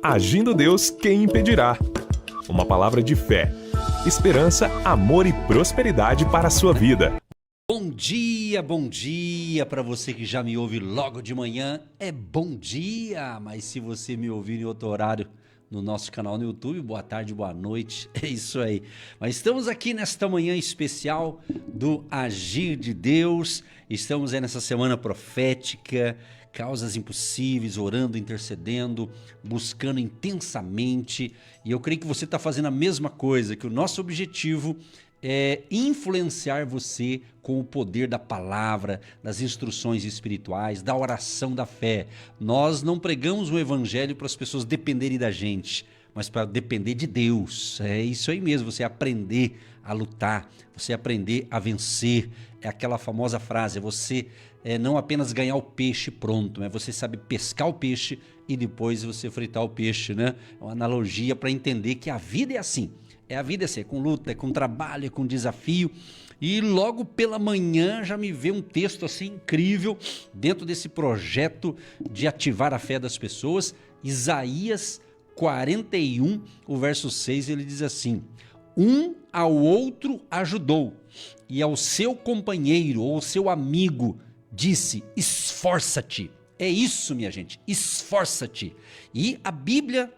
Agindo Deus, quem impedirá? Uma palavra de fé, esperança, amor e prosperidade para a sua vida. Bom dia para você que já me ouve logo de manhã. É bom dia, mas se você me ouvir em outro horário no nosso canal no YouTube, boa tarde, boa noite, é isso aí. Mas estamos aqui nesta manhã especial do Agir de Deus, estamos aí nessa semana profética, causas impossíveis, orando, intercedendo, buscando intensamente, e eu creio que você está fazendo a mesma coisa, que o nosso objetivo é influenciar você com o poder da palavra, das instruções espirituais, da oração da fé. Nós não pregamos o evangelho para as pessoas dependerem da gente, mas para depender de Deus. É isso aí mesmo, você aprender a lutar, você aprender a vencer. É aquela famosa frase, você não apenas ganhar o peixe pronto, mas você sabe pescar o peixe e depois você fritar o peixe, né? É uma analogia para entender que a vida é assim. A vida é assim, é com luta, é com trabalho, é com desafio. E logo pela manhã já me veio um texto assim incrível dentro desse projeto de ativar a fé das pessoas. Isaías 41, o verso 6, ele diz assim: um ao outro ajudou, e ao seu companheiro ou seu amigo disse: esforça-te. É isso, minha gente, esforça-te. E a Bíblia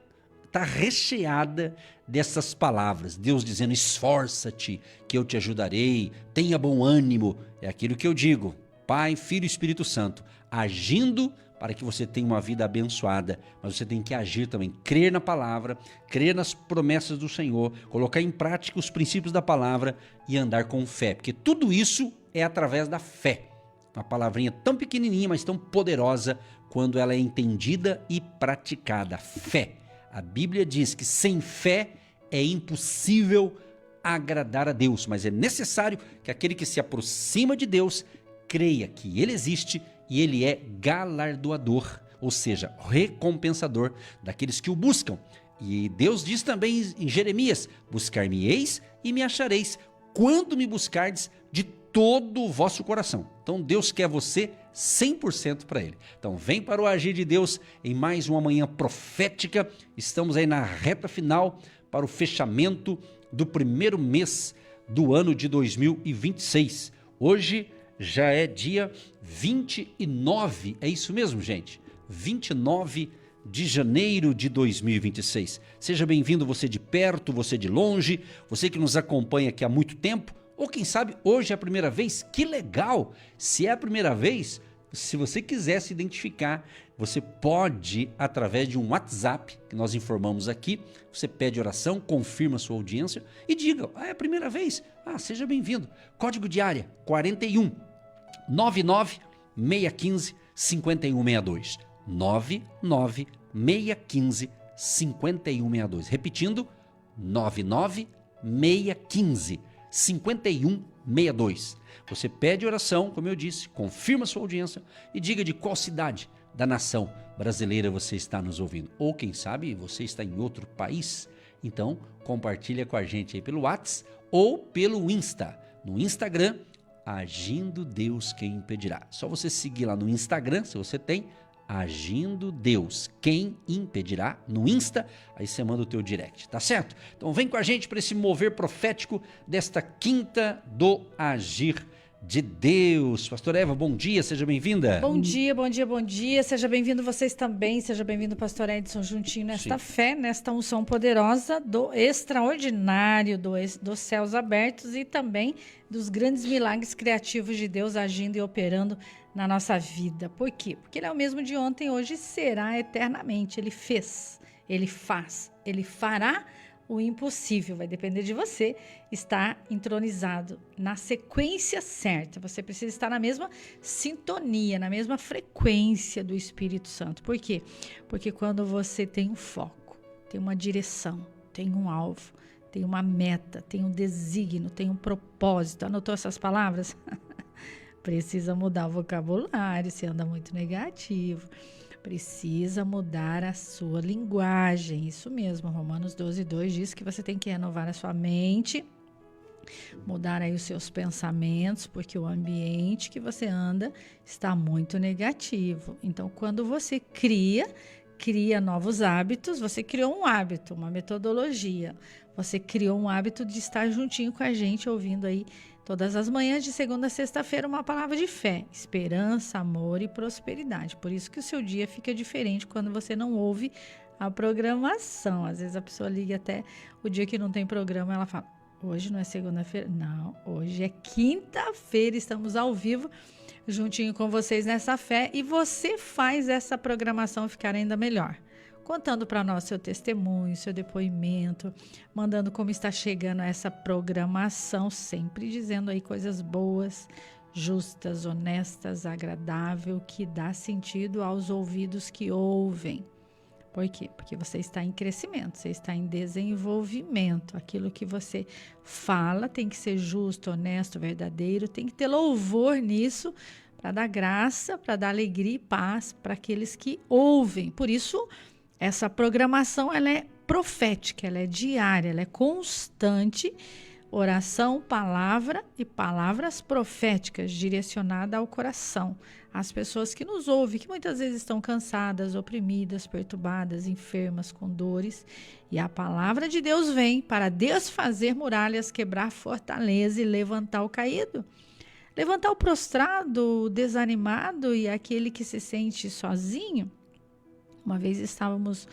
está recheada dessas palavras, Deus dizendo: esforça-te, que eu te ajudarei, tenha bom ânimo. É aquilo que eu digo, Pai, Filho e Espírito Santo, agindo para que você tenha uma vida abençoada, mas você tem que agir também, crer na palavra, crer nas promessas do Senhor, colocar em prática os princípios da palavra e andar com fé, porque tudo isso é através da fé. Uma palavrinha tão pequenininha, mas tão poderosa quando ela é entendida e praticada, fé. A Bíblia diz que sem fé é impossível agradar a Deus, mas é necessário que aquele que se aproxima de Deus creia que Ele existe e Ele é galardoador, ou seja, recompensador daqueles que o buscam. E Deus diz também em Jeremias: buscar-me-eis e me achareis, quando me buscardes de todo o vosso coração. Então Deus quer você 100% para Ele. Então vem para o Agir de Deus em mais uma manhã profética. Estamos aí na reta final para o fechamento do primeiro mês do ano de 2026. Hoje já é dia 29, é isso mesmo, gente? 29 de janeiro de 2026. Seja bem-vindo, você de perto, você de longe, você que nos acompanha aqui há muito tempo, ou quem sabe hoje é a primeira vez. Que legal! Se é a primeira vez, se você quiser se identificar, você pode, através de um WhatsApp que nós informamos aqui, você pede oração, confirma a sua audiência e diga: é a primeira vez? Seja bem-vindo. Código de área 41 99 615 5162. 99 615 5162. Repetindo, 99 615 5162. Você pede oração, como eu disse, confirma sua audiência e diga de qual cidade da nação brasileira você está nos ouvindo. Ou quem sabe você está em outro país. Então compartilha com a gente aí pelo WhatsApp ou pelo Insta. No Instagram, Agindo Deus, quem impedirá. Só você seguir lá no Instagram, se você tem, Agindo Deus, quem impedirá, no Insta, aí você manda o teu direct, tá certo? Então vem com a gente para esse mover profético desta quinta do Agir de Deus. Pastor Eva, bom dia, seja bem-vinda. Bom dia, seja bem-vindo vocês também, seja bem-vindo Pastor Edson juntinho nesta fé, nesta unção poderosa do extraordinário, dos céus abertos e também dos grandes milagres criativos de Deus agindo e operando na nossa vida. Por quê? Porque Ele é o mesmo de ontem, hoje será eternamente. Ele fez, Ele faz, Ele fará o impossível. Vai depender de você estar entronizado na sequência certa. Você precisa estar na mesma sintonia, na mesma frequência do Espírito Santo. Por quê? Porque quando você tem um foco, tem uma direção, tem um alvo, tem uma meta, tem um desígnio, tem um propósito. Anotou essas palavras? Precisa mudar o vocabulário, você anda muito negativo. Precisa mudar a sua linguagem. Isso mesmo, Romanos 12:2 diz que você tem que renovar a sua mente, mudar aí os seus pensamentos, porque o ambiente que você anda está muito negativo. Então, quando você cria cria novos hábitos, você criou um hábito, uma metodologia. Você criou um hábito de estar juntinho com a gente, ouvindo aí todas as manhãs de segunda a sexta-feira uma palavra de fé, esperança, amor e prosperidade. Por isso que o seu dia fica diferente quando você não ouve a programação. Às vezes a pessoa liga até o dia que não tem programa, ela fala, hoje não é segunda-feira? Não, hoje é quinta-feira, estamos ao vivo, juntinho com vocês nessa fé, e você faz essa programação ficar ainda melhor. Contando para nós seu testemunho, seu depoimento, mandando como está chegando essa programação, sempre dizendo aí coisas boas, justas, honestas, agradável, que dá sentido aos ouvidos que ouvem. Por quê? Porque você está em crescimento, você está em desenvolvimento. Aquilo que você fala tem que ser justo, honesto, verdadeiro, tem que ter louvor nisso para dar graça, para dar alegria e paz para aqueles que ouvem. Por isso, essa programação ela é profética, ela é diária, ela é constante. Oração, palavra e palavras proféticas direcionadas ao coração. As pessoas que nos ouvem, que muitas vezes estão cansadas, oprimidas, perturbadas, enfermas, com dores. E a palavra de Deus vem para desfazer muralhas, quebrar fortaleza e levantar o caído. Levantar o prostrado, o desanimado e aquele que se sente sozinho. Uma vez estávamos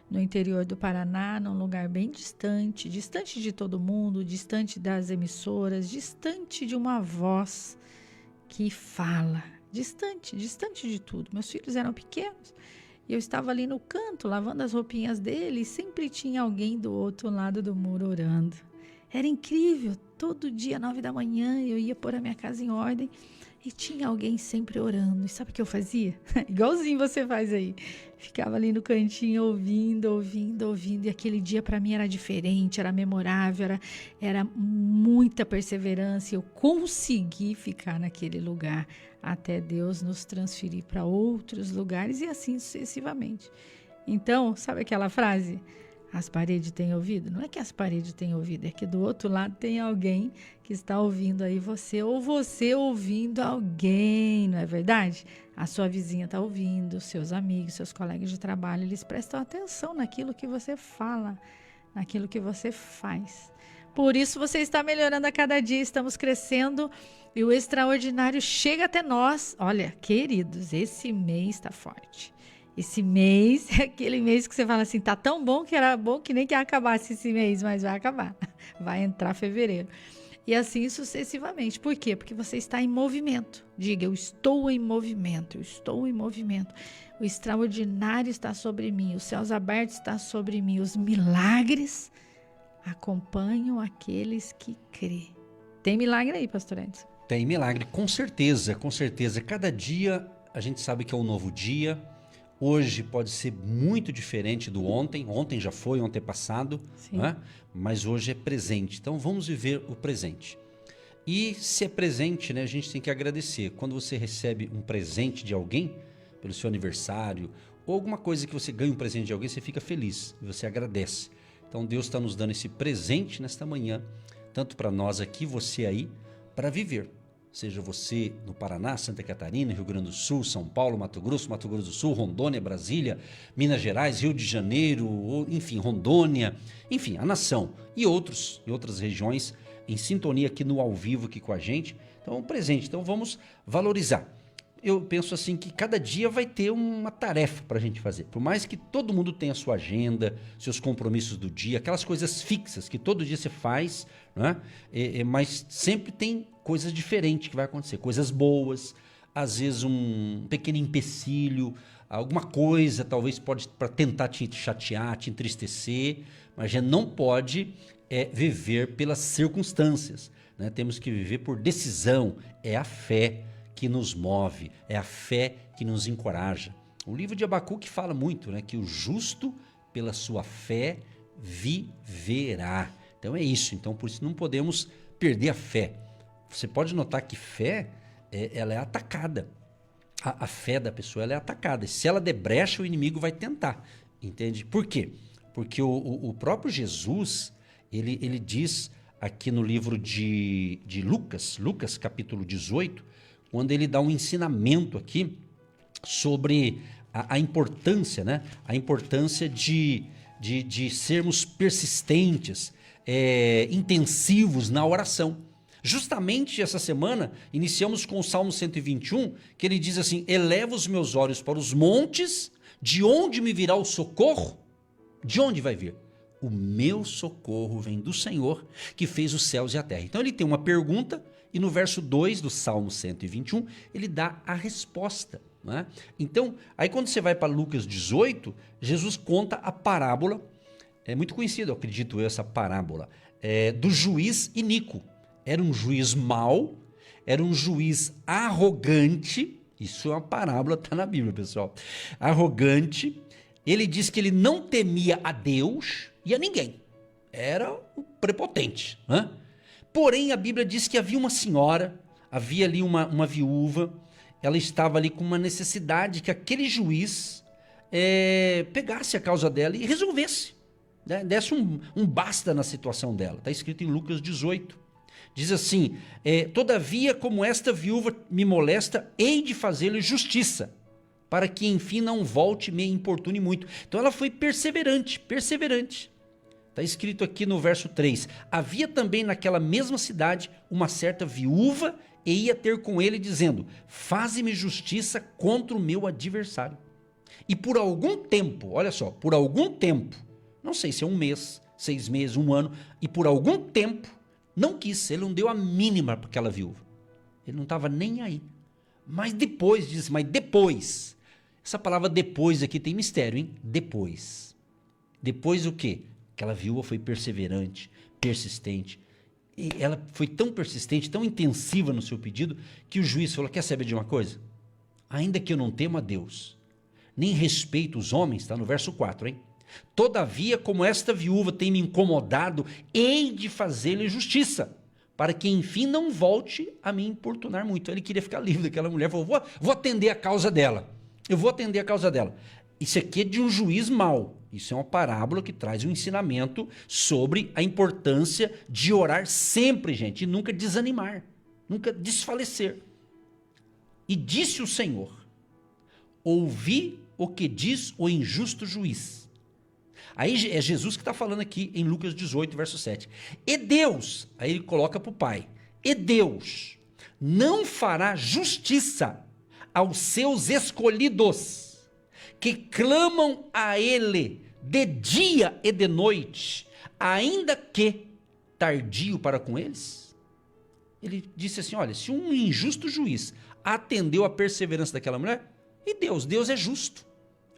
no interior do Paraná, num lugar bem distante, distante de todo mundo, distante das emissoras, distante de uma voz que fala, distante de tudo. Meus filhos eram pequenos e eu estava ali no canto, lavando as roupinhas dele, e sempre tinha alguém do outro lado do muro orando. Era incrível, todo dia, 9 da manhã, eu ia pôr a minha casa em ordem e tinha alguém sempre orando. E sabe o que eu fazia? Igualzinho você faz aí. Ficava ali no cantinho ouvindo. E aquele dia para mim era diferente, era memorável, era muita perseverança. Eu consegui ficar naquele lugar até Deus nos transferir para outros lugares e assim sucessivamente. Então, sabe aquela frase? As paredes têm ouvido? Não é que as paredes têm ouvido, é que do outro lado tem alguém que está ouvindo aí você, ou você ouvindo alguém, não é verdade? A sua vizinha está ouvindo, seus amigos, seus colegas de trabalho, eles prestam atenção naquilo que você fala, naquilo que você faz. Por isso você está melhorando a cada dia, estamos crescendo e o extraordinário chega até nós. Olha, queridos, esse mês está forte. Esse mês é aquele mês que você fala assim, tá tão bom que era bom que nem que acabasse esse mês, mas vai acabar. Vai entrar fevereiro. E assim sucessivamente. Por quê? Porque você está em movimento. Diga, eu estou em movimento, eu estou em movimento. O extraordinário está sobre mim, os céus abertos estão sobre mim, os milagres acompanham aqueles que crêem. Tem milagre aí, pastor Edson? Tem milagre, com certeza, com certeza. Cada dia a gente sabe que é um novo dia. Hoje pode ser muito diferente do ontem. Ontem já foi, ontem passado, né? Mas hoje é presente. Então vamos viver o presente. E se é presente, né, a gente tem que agradecer. Quando você recebe um presente de alguém, pelo seu aniversário, ou alguma coisa que você ganha um presente de alguém, você fica feliz e você agradece. Então Deus está nos dando esse presente nesta manhã, tanto para nós aqui, você aí, para viver. Seja você no Paraná, Santa Catarina, Rio Grande do Sul, São Paulo, Mato Grosso do Sul, Rondônia, Brasília, Minas Gerais, Rio de Janeiro, enfim, Rondônia, enfim, a nação e outras regiões em sintonia aqui no ao vivo aqui com a gente. Então é um presente, então vamos valorizar. Eu penso assim que cada dia vai ter uma tarefa para a gente fazer. Por mais que todo mundo tenha a sua agenda, seus compromissos do dia, aquelas coisas fixas que todo dia você faz, né? Mas sempre tem coisas diferentes que vai acontecer, coisas boas, às vezes um pequeno empecilho, alguma coisa talvez pode para tentar te chatear, te entristecer, mas a gente não pode viver pelas circunstâncias, né? Temos que viver por decisão, é a fé que nos move, é a fé que nos encoraja. O livro de Abacuque fala muito, né, que o justo pela sua fé viverá. Então é isso, então por isso não podemos perder a fé. Você pode notar que fé, ela é atacada. A fé da pessoa ela é atacada. E se ela der brecha, o inimigo vai tentar. Entende? Por quê? Porque o próprio Jesus, ele diz aqui no livro de Lucas capítulo 18, quando ele dá um ensinamento aqui sobre a importância, né? A importância de sermos persistentes, intensivos na oração. Justamente essa semana, iniciamos com o Salmo 121, que ele diz assim: eleva os meus olhos para os montes, de onde me virá o socorro? De onde vai vir? O meu socorro vem do Senhor, que fez os céus e a terra. Então ele tem uma pergunta, e no verso 2 do Salmo 121, ele dá a resposta. Né? Então, aí quando você vai para Lucas 18, Jesus conta a parábola, é muito conhecido, acredito eu, essa parábola, do juiz iníquo. Era um juiz mau, era um juiz arrogante, isso é uma parábola, está na Bíblia, pessoal. Arrogante, ele diz que ele não temia a Deus e a ninguém, era um prepotente. Né? Porém, a Bíblia diz que havia uma senhora, havia ali uma viúva, ela estava ali com uma necessidade que aquele juiz pegasse a causa dela e resolvesse, né? Desse um basta na situação dela. Está escrito em Lucas 18. Diz assim: todavia, como esta viúva me molesta, hei de fazer-lhe justiça, para que enfim não volte e me importune muito. Então ela foi perseverante. Está escrito aqui no verso 3: havia também naquela mesma cidade uma certa viúva, e ia ter com ele, dizendo: faze-me justiça contra o meu adversário. E por algum tempo, olha só, por algum tempo, não sei se é 1 mês, 6 meses, 1 ano, e por algum tempo, não quis, ele não deu a mínima para aquela viúva. Ele não estava nem aí. Mas depois, essa palavra depois aqui tem mistério, hein? Depois o quê? Aquela viúva foi perseverante, persistente. E ela foi tão persistente, tão intensiva no seu pedido, que o juiz falou: quer saber de uma coisa? Ainda que eu não tema a Deus, nem respeito os homens, está no verso 4, hein? Todavia, como esta viúva tem me incomodado, hei de fazer-lhe justiça, para que enfim não volte a me importunar muito. Ele queria ficar livre daquela mulher, falou: vou atender a causa dela, eu vou atender a causa dela. Isso aqui é de um juiz mau. Isso é uma parábola que traz um ensinamento sobre a importância de orar sempre, gente, e nunca desanimar, nunca desfalecer. E disse o Senhor: ouvi o que diz o injusto juiz. Aí é Jesus que está falando aqui em Lucas 18, verso 7. E Deus, aí ele coloca para o Pai, e Deus não fará justiça aos seus escolhidos, que clamam a Ele de dia e de noite, ainda que tardio para com eles? Ele disse assim: olha, se um injusto juiz atendeu a perseverança daquela mulher, e Deus é justo.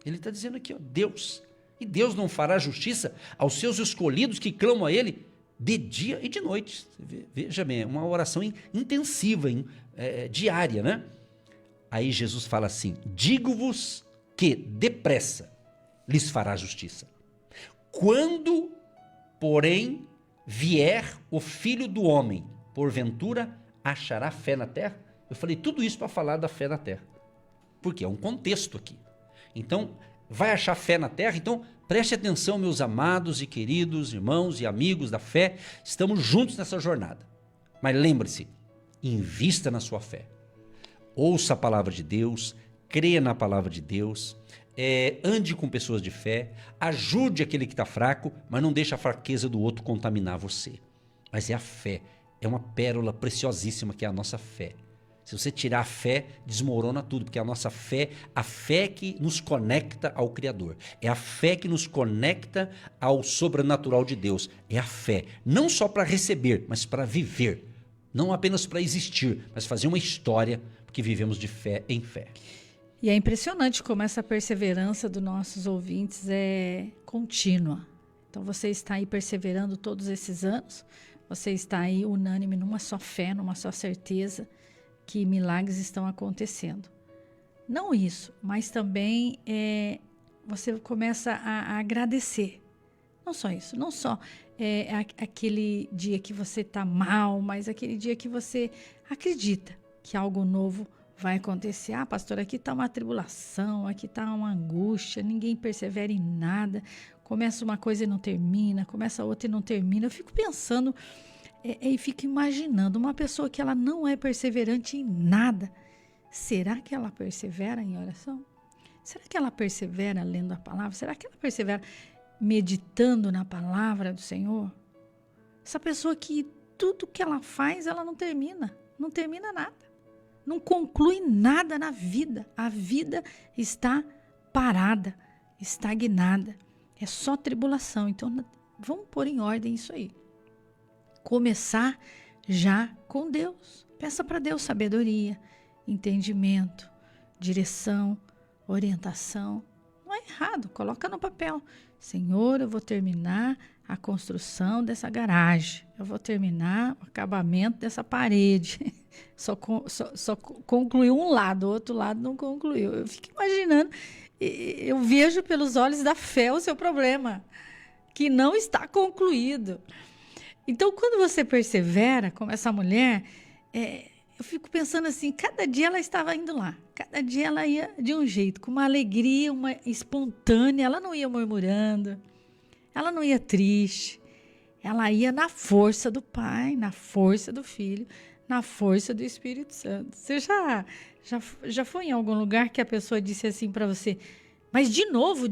Ele está dizendo aqui, ó, Deus. E Deus não fará justiça aos seus escolhidos que clamam a Ele de dia e de noite. Veja bem, é uma oração intensiva, diária, né? Aí Jesus fala assim: digo-vos que depressa lhes fará justiça. Quando, porém, vier o Filho do Homem, porventura achará fé na terra? Eu falei tudo isso para falar da fé na terra, porque é um contexto aqui. Então, vai achar fé na terra? Então, preste atenção, meus amados e queridos irmãos e amigos da fé. Estamos juntos nessa jornada. Mas lembre-se, invista na sua fé. Ouça a palavra de Deus, creia na palavra de Deus, ande com pessoas de fé, ajude aquele que está fraco, mas não deixe a fraqueza do outro contaminar você. Mas é a fé, é uma pérola preciosíssima que é a nossa fé. Se você tirar a fé, desmorona tudo, porque a nossa fé, a fé que nos conecta ao Criador, é a fé que nos conecta ao sobrenatural de Deus, é a fé, não só para receber, mas para viver, não apenas para existir, mas fazer uma história, porque vivemos de fé em fé. E é impressionante como essa perseverança dos nossos ouvintes é contínua. Então você está aí perseverando todos esses anos, você está aí unânime numa só fé, numa só certeza que milagres estão acontecendo. Não isso, mas também você começa a agradecer. Não só isso, não só aquele dia que você está mal, mas aquele dia que você acredita que algo novo vai acontecer. Ah, pastor, aqui está uma tribulação, aqui está uma angústia, ninguém persevera em nada, começa uma coisa e não termina, começa outra e não termina. Eu fico pensando e fico imaginando uma pessoa que ela não é perseverante em nada. Será que ela persevera em oração? Será que ela persevera lendo a palavra? Será que ela persevera meditando na palavra do Senhor? Essa pessoa que tudo que ela faz, ela não termina nada. Não conclui nada na vida. A vida está parada, estagnada. É só tribulação. Então, vamos pôr em ordem isso aí. Começar já com Deus. Peça para Deus sabedoria, entendimento, direção, orientação. Não é errado, coloca no papel. Senhor, eu vou terminar a construção dessa garagem. Eu vou terminar o acabamento dessa parede. Só concluiu um lado, o outro lado não concluiu. Eu fico imaginando, eu vejo pelos olhos da fé o seu problema, que não está concluído. Então, quando você persevera, como essa mulher, eu fico pensando assim, cada dia ela estava indo lá, cada dia ela ia de um jeito, com uma alegria, uma espontânea, ela não ia murmurando, ela não ia triste, ela ia na força do Pai, na força do Filho, na força do Espírito Santo. Você já foi em algum lugar que a pessoa disse assim para você, mas de novo,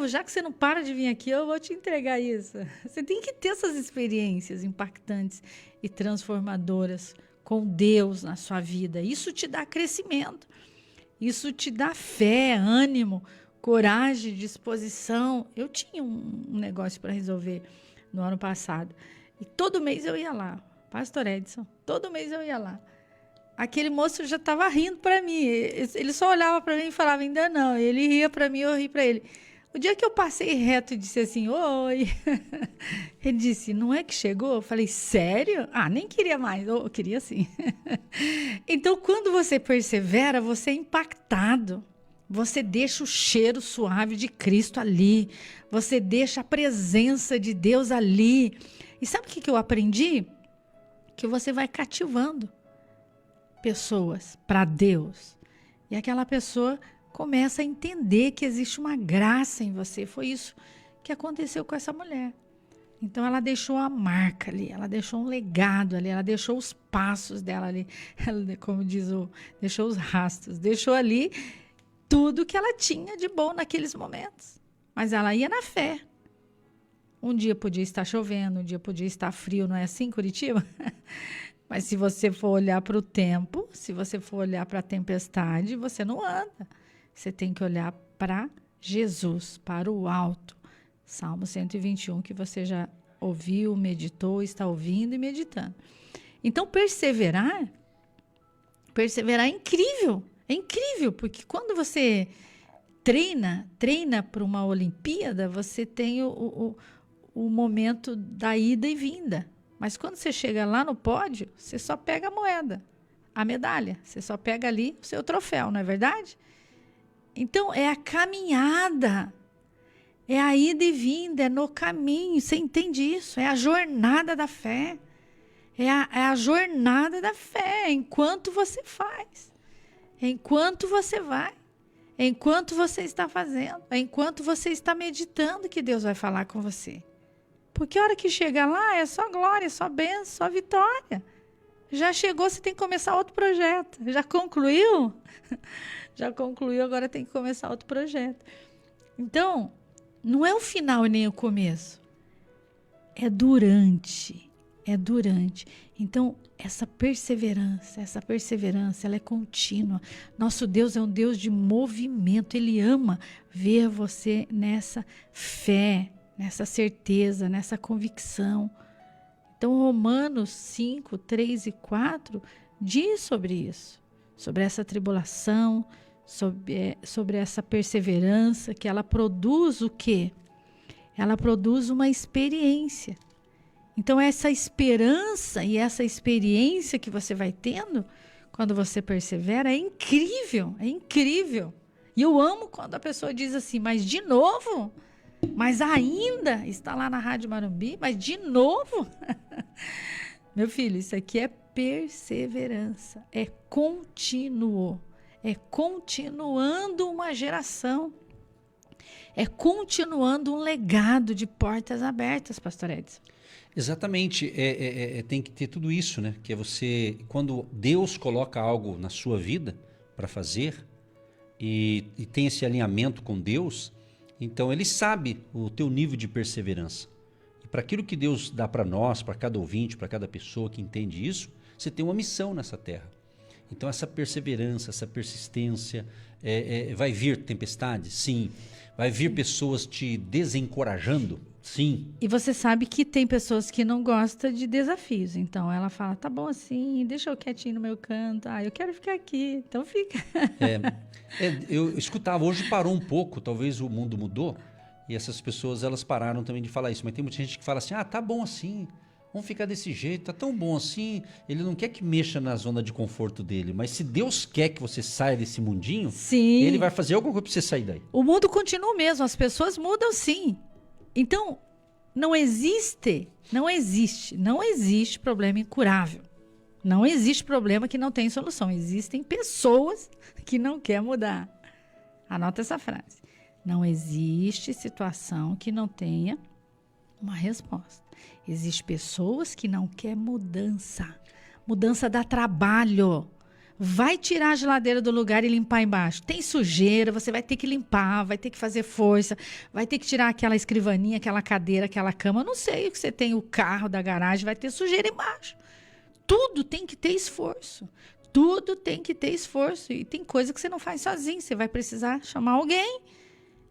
já que você não para de vir aqui, eu vou te entregar isso. Você tem que ter essas experiências impactantes e transformadoras com Deus na sua vida. Isso te dá crescimento, isso te dá fé, ânimo, coragem, disposição. Eu tinha um negócio para resolver no ano passado e todo mês eu ia lá, Pastor Edson, todo mês eu ia lá. Aquele moço já estava rindo para mim, ele só olhava para mim e falava, ainda não, ele ria para mim, eu ri para ele. O dia que eu passei reto e disse assim, oi, ele disse, não é que chegou? Eu falei, sério? Ah, nem queria mais, eu queria sim. Então, quando você persevera, você é impactado, você deixa o cheiro suave de Cristo ali, você deixa a presença de Deus ali. E sabe o que eu aprendi? Que você vai cativando pessoas para Deus. E aquela pessoa começa a entender que existe uma graça em você. Foi isso que aconteceu com essa mulher. Então ela deixou a marca ali, ela deixou um legado ali, ela deixou os passos dela ali, ela, como diz deixou os rastros, deixou ali tudo que ela tinha de bom naqueles momentos. Mas ela ia na fé. Um dia podia estar chovendo, um dia podia estar frio, não é assim, Curitiba? Mas se você for olhar para o tempo, se você for olhar para a tempestade, você não anda. Você tem que olhar para Jesus, para o alto. Salmo 121, que você já ouviu, meditou, está ouvindo e meditando. Então, perseverar é incrível, porque quando você treina para uma Olimpíada, você tem o momento da ida e vinda. Mas quando você chega lá no pódio, você só pega a moeda, a medalha. Você só pega ali o seu troféu, não é verdade? Então, é a caminhada, é a ida e vinda, é no caminho. Você entende isso? É a jornada da fé. É a jornada da fé, enquanto você faz, enquanto você vai, enquanto você está fazendo, enquanto você está meditando que Deus vai falar com você. Porque a hora que chega lá é só glória, só bênção, só vitória. Já chegou, você tem que começar outro projeto. Já concluiu? Já concluiu, agora tem que começar outro projeto. Então, não é o final e nem o começo. É durante. Então, essa perseverança, ela é contínua. Nosso Deus é um Deus de movimento. Ele ama ver você nessa fé, nessa certeza, nessa convicção. Então, Romanos 5, 3 e 4 diz sobre isso, sobre essa tribulação, sobre essa perseverança, que ela produz o quê? Ela produz uma experiência. Então, essa esperança e essa experiência que você vai tendo, quando você persevera, é incrível, é incrível. E eu amo quando a pessoa diz assim, mas de novo? Mas ainda está lá na Rádio Marumbi, mas de novo? Meu filho, isso aqui é perseverança, é contínuo, é continuando uma geração, é continuando um legado de portas abertas, Pastor Edson. Exatamente, tem que ter tudo isso, né? Que é você, quando Deus coloca algo na sua vida para fazer, e tem esse alinhamento com Deus, então ele sabe o teu nível de perseverança. E para aquilo que Deus dá para nós, para cada ouvinte, para cada pessoa que entende isso, você tem uma missão nessa terra. Então essa perseverança, essa persistência, vai vir tempestade? Sim. Vai vir pessoas te desencorajando? Sim. E você sabe que tem pessoas que não gostam de desafios. Então ela fala, tá bom assim, deixa eu quietinho no meu canto. Ah, eu quero ficar aqui, então fica. Eu escutava, hoje parou um pouco, talvez o mundo mudou, e essas pessoas elas pararam também de falar isso. Mas tem muita gente que fala assim, tá bom assim, vamos ficar desse jeito, tá tão bom assim. Ele não quer que mexa na zona de conforto dele, mas se Deus quer que você saia desse mundinho, sim, ele vai fazer alguma coisa para você sair daí. O mundo continua o mesmo, as pessoas mudam sim. Então, não existe problema incurável. Não existe problema que não tem solução. Existem pessoas que não querem mudar. Anota essa frase. Não existe situação que não tenha uma resposta. Existem pessoas que não querem mudança. Mudança dá trabalho. Vai tirar a geladeira do lugar e limpar embaixo. Tem sujeira, você vai ter que limpar, vai ter que fazer força, vai ter que tirar aquela escrivaninha, aquela cadeira, aquela cama. Eu não sei o que você tem, o carro da garagem, vai ter sujeira embaixo. Tudo tem que ter esforço. Tudo tem que ter esforço. E tem coisa que você não faz sozinho, você vai precisar chamar alguém.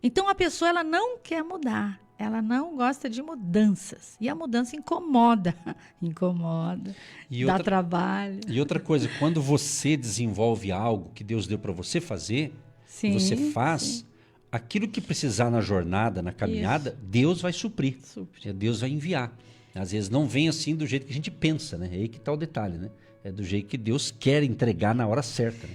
Então a pessoa ela não quer mudar. Ela não gosta de mudanças. E a mudança incomoda. Incomoda. Dá trabalho. E outra coisa, quando você desenvolve algo que Deus deu para você fazer, sim, você faz, sim, aquilo que precisar na jornada, na caminhada, isso, Deus vai suprir. Deus vai enviar. Às vezes não vem assim do jeito que a gente pensa, né? É aí que está o detalhe, né? É do jeito que Deus quer entregar na hora certa. Né?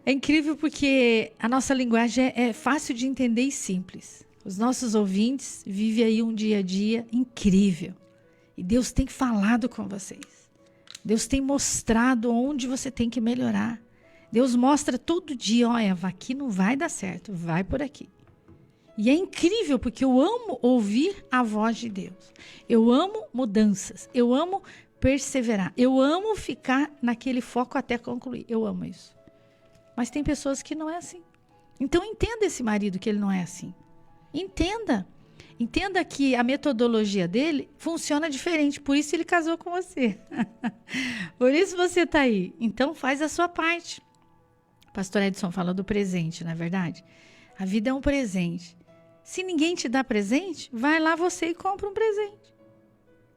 É incrível porque a nossa linguagem é fácil de entender e simples. Os nossos ouvintes vivem aí um dia a dia incrível. E Deus tem falado com vocês. Deus tem mostrado onde você tem que melhorar. Deus mostra todo dia, olha, aqui não vai dar certo, vai por aqui. E é incrível porque eu amo ouvir a voz de Deus. Eu amo mudanças, eu amo perseverar, eu amo ficar naquele foco até concluir. Eu amo isso. Mas tem pessoas que não é assim. Então entenda esse marido que ele não é assim. Entenda. Entenda que a metodologia dele funciona diferente. Por isso ele casou com você. Por isso você está aí. Então faz a sua parte. Pastor Edson fala do presente, não é verdade? A vida é um presente. Se ninguém te dá presente, vai lá você e compra um presente.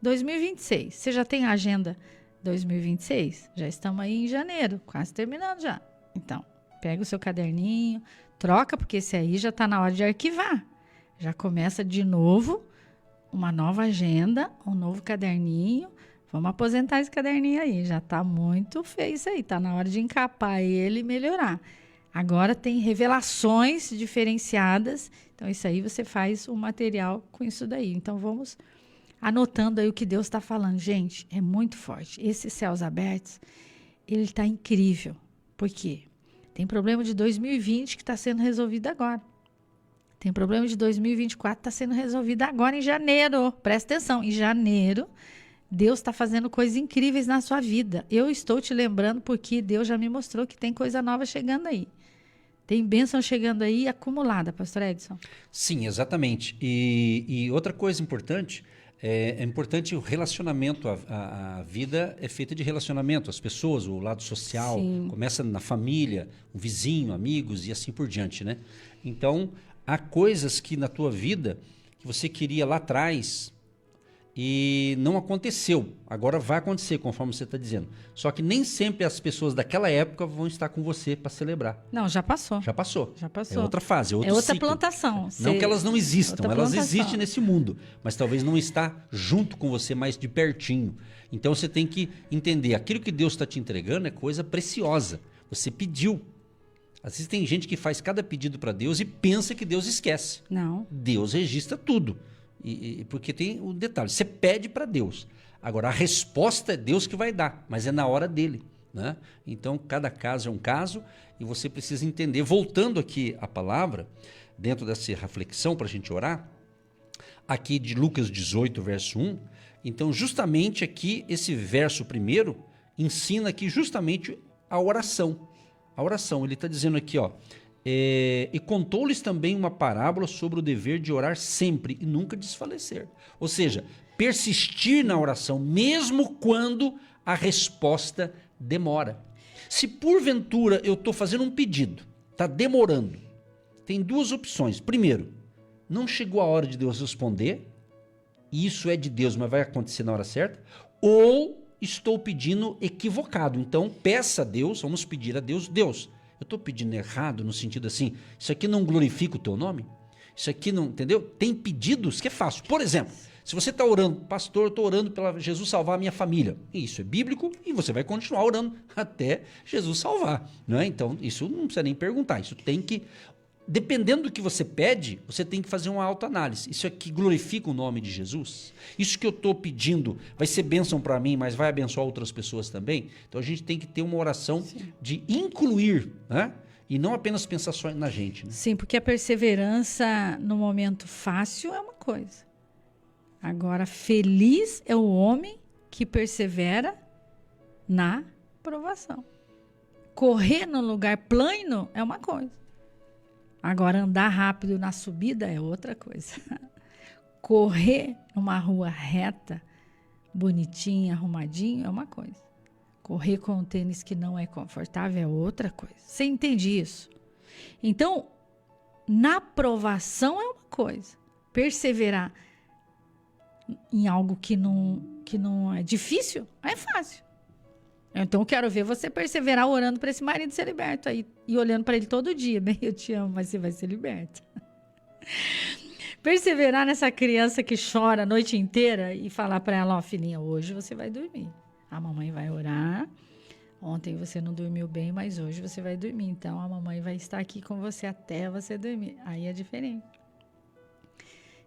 2026. Você já tem a agenda 2026? Já estamos aí em janeiro, quase terminando já. Então, pega o seu caderninho, troca, porque esse aí já está na hora de arquivar. Já começa de novo uma nova agenda, um novo caderninho. Vamos aposentar esse caderninho aí. Já está muito feio isso aí. Está na hora de encapar ele e melhorar. Agora tem revelações diferenciadas. Então, isso aí você faz um material com isso daí. Então, vamos anotando aí o que Deus está falando. Gente, é muito forte. Esses céus abertos, ele está incrível. Por quê? Tem problema de 2020 que está sendo resolvido agora. Tem problema de 2024 que está sendo resolvido agora em janeiro. Presta atenção, em janeiro, Deus está fazendo coisas incríveis na sua vida. Eu estou te lembrando porque Deus já me mostrou que tem coisa nova chegando aí. Tem bênção chegando aí acumulada, pastor Edson. Sim, exatamente. E outra coisa importante, é importante o relacionamento. A vida é feita de relacionamento. As pessoas, o lado social, sim, começa na família, o vizinho, amigos e assim por diante, né? Então, há coisas que na tua vida que você queria lá atrás e não aconteceu. Agora vai acontecer, conforme você está dizendo. Só que nem sempre as pessoas daquela época vão estar com você para celebrar. Não, já passou. Já passou. Já passou. É outra fase, é outro outra ciclo. Plantação. Não que elas não existam, outra elas plantação. Existem nesse mundo, mas talvez não está junto com você, mais de pertinho. Então você tem que entender, aquilo que Deus está te entregando é coisa preciosa. Você pediu. Às vezes tem gente que faz cada pedido para Deus e pensa que Deus esquece. Não. Deus registra tudo. Porque tem o detalhe, você pede para Deus. Agora, a resposta é Deus que vai dar, mas é na hora dele. Né? Então, cada caso é um caso e você precisa entender. Voltando aqui à palavra, dentro dessa reflexão para a gente orar, aqui de Lucas 18, verso 1, então justamente aqui, esse verso primeiro, ensina aqui justamente a oração. A oração, ele está dizendo aqui, ó, E contou-lhes também uma parábola sobre o dever de orar sempre e nunca desfalecer. Ou seja, persistir na oração, mesmo quando a resposta demora. Se porventura eu estou fazendo um pedido, está demorando, tem duas opções. Primeiro, não chegou a hora de Deus responder, e isso é de Deus, mas vai acontecer na hora certa, ou estou pedindo equivocado. Então, peça a Deus, vamos pedir a Deus, Deus, eu estou pedindo errado no sentido assim, isso aqui não glorifica o teu nome? Isso aqui não, entendeu? Tem pedidos que é fácil. Por exemplo, se você está orando, pastor, eu estou orando para Jesus salvar a minha família. Isso é bíblico e você vai continuar orando até Jesus salvar. Não é? Então, isso não precisa nem perguntar. Isso tem que... Dependendo do que você pede, você tem que fazer uma autoanálise. Isso aqui glorifica o nome de Jesus? Isso que eu estou pedindo vai ser bênção para mim, mas vai abençoar outras pessoas também? Então a gente tem que ter uma oração de incluir, né? E não apenas pensar só na gente. Né? Sim, porque a perseverança no momento fácil é uma coisa. Agora, feliz é o homem que persevera na provação. Correr no lugar plano é uma coisa. Agora, andar rápido na subida é outra coisa. Correr numa rua reta, bonitinha, arrumadinho, é uma coisa. Correr com um tênis que não é confortável é outra coisa. Você entende isso? Então, na provação é uma coisa. Perseverar em algo que não é difícil, é fácil. Então, eu quero ver você perseverar orando para esse marido ser liberto aí, e olhando para ele todo dia. Bem, eu te amo, mas você vai ser liberto. Perseverar nessa criança que chora a noite inteira e falar para ela, ó, filhinha, hoje você vai dormir. A mamãe vai orar. Ontem você não dormiu bem, mas hoje você vai dormir. Então, a mamãe vai estar aqui com você até você dormir. Aí é diferente.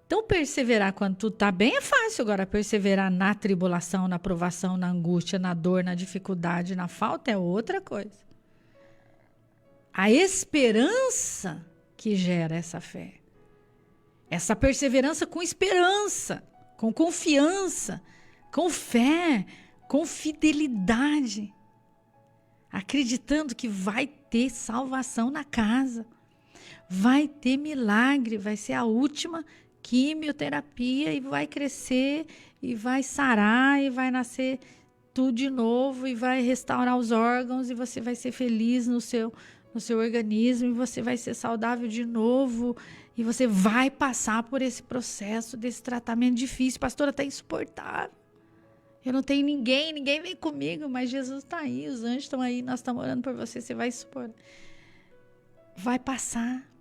Então, perseverar quando tudo está bem é fácil. Agora, perseverar na tribulação, na provação, na angústia, na dor, na dificuldade, na falta é outra coisa. A esperança que gera essa fé. Essa perseverança com esperança, com confiança, com fé, com fidelidade. Acreditando que vai ter salvação na casa. Vai ter milagre, vai ser a última quimioterapia e vai crescer e vai sarar e vai nascer tudo de novo e vai restaurar os órgãos e você vai ser feliz no seu organismo e você vai ser saudável de novo e você vai passar por esse processo desse tratamento difícil. Pastora, está insuportável. Eu não tenho ninguém vem comigo, mas Jesus está aí, os anjos estão aí, nós estamos orando por você, você vai suportar. Vai passar.